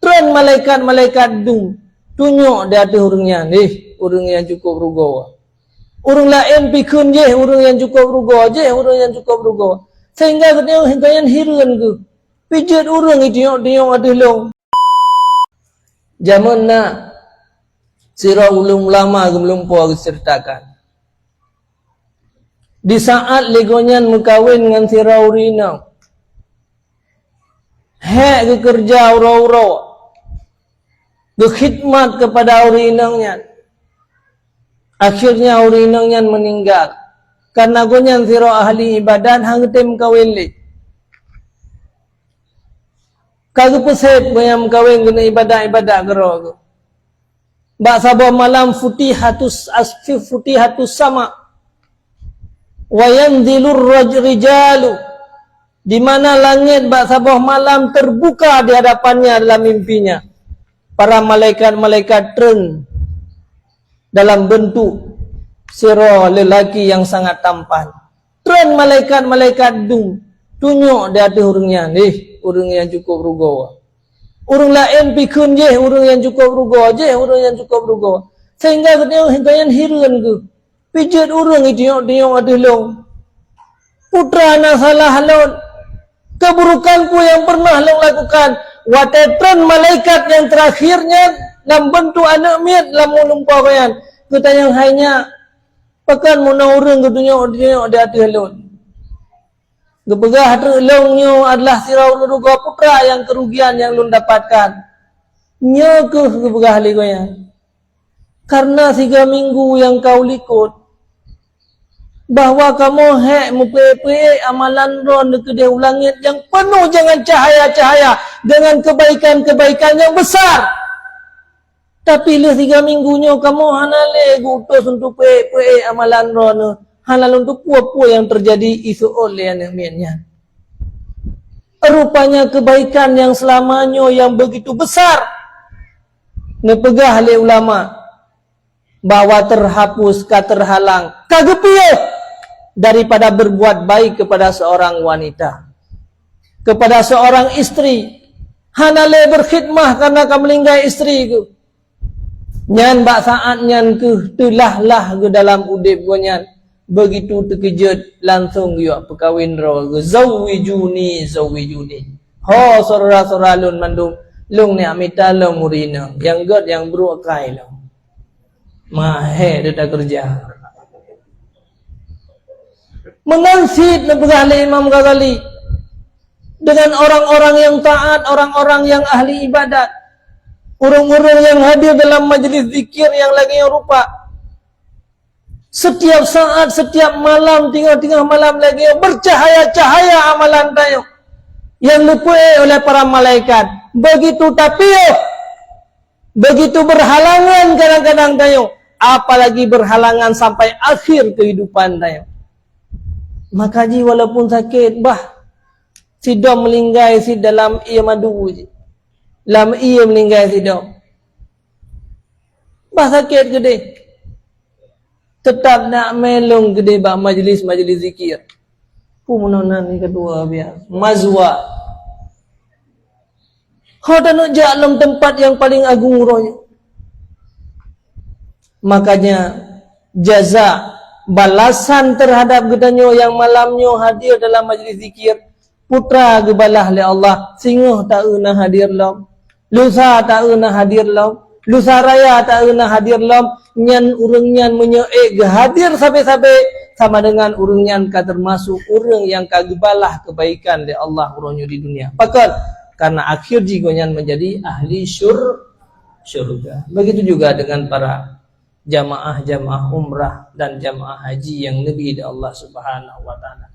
Tren malaikat-malaikat tunjuk di atas orangnya, orang yang cukup rugo. Orang lain pikun je, orang yang cukup rugo je, orang yang cukup rugo. Sehingga kita hinggayan hiran ke. Pijat orang itu tengok ada long. Zaman nak sirah ulama belum puas ceritakan. Di saat legonyan mengkawin dengan sirah urina. Hek ke kerja ura-ura. Berkhidmat kepada urinangnya. Akhirnya urinangnya meninggal. Karena gonyan sirah ahli ibadat hang tem kawin li. Kagak pesep yang kawin kena ibadat-ibadat gerok. Bak sabah malam futihatus sama. Wa yanzilur rijalu. Di mana langit bak sabah malam terbuka di hadapannya dalam mimpinya. Para malaikat-malaikat turun dalam bentuk sirah lelaki yang sangat tampan. Turun malaikat-malaikat tunjuk di atas orangnya, orang yang cukup rugo. Orang lain pikun je, orang yang cukup rugo je, orang yang cukup rugo. Sehingga kita hinggayan hiran ke. Pijat orang itu tengok ada long. Putra anak salah halon. Keburukanku yang pernah long lakukan. Watetran malaikat yang terakhirnya dalam bentuk anak miat dalam melumpah kayan. Kita yang hanya pakan muna orang ke tengok di atas halon. Kepegah terlongnya adalah sirah ruga putra yang kerugian yang lu dapatkan. Nyekuh kepegah likonya. Karena 3 minggu yang kau likut. Bahawa kamu mupe-pe amalan ron ke langit yang penuh dengan cahaya-cahaya. Dengan kebaikan-kebaikan yang besar. Tapi le 3 minggunya kamu hanale gutos untuk pe amalan ron. Halal untuk puap-puap yang terjadi isu oleh anak-anaknya. Rupanya kebaikan yang selamanya yang begitu besar. Nepegah oleh ulama. Bahawa terhapus, terhalang. Kagepiyah. Daripada berbuat baik kepada seorang wanita. Kepada seorang istri. Hanale berkhidmah karena kamu melinggai istri ku. Nyan bak saat nyan ke. Telah ke dalam udip ku nyan. Begitu terkejut langsung yuk perkahwin roh zawijuni. Ho saudara-saudara lun mandum lung ni amita lung murina yang god yang berukai lo mahe dia kerja menansid nebegahli Imam Ghazali dengan orang-orang yang taat, orang-orang yang ahli ibadat, orang-orang yang hadir dalam majlis zikir yang lagi rupa. Setiap saat, setiap malam, tengah-tengah malam lagi bercahaya-cahaya amalan tayo yang lupui oleh para malaikat. Begitu tapi begitu berhalangan kadang-kadang tayo, apalagi berhalangan sampai akhir kehidupan tayo. Maka ji walaupun sakit, si dom melinggai si dalam ia madu ji. Dalam ia melinggai si dom. Sakit gede. Tetap nak melong gede bak majlis-majlis zikir. Pumunanan ni kedua biar. Mazwa. Kau tak nak dalam tempat yang paling agung rohnya. Makanya jaza balasan terhadap gedanyo yang malamnya hadir dalam majlis zikir. Putra gebalah oleh Allah. Singoh tak una hadir lam. Lusa tak una hadir lam. Lusa raya tak una hadir lam. Nyan urang nyan menyeek hadir sampai-sampai sama dengan urang nyan termasuk urang yang kagebalah kebaikan dari Allah urangnya di dunia. Pakal karena akhir jigonyan menjadi ahli syurga. Begitu juga dengan para jamaah umrah dan jamaah haji yang lebih dari Allah Subhanahu wa taala.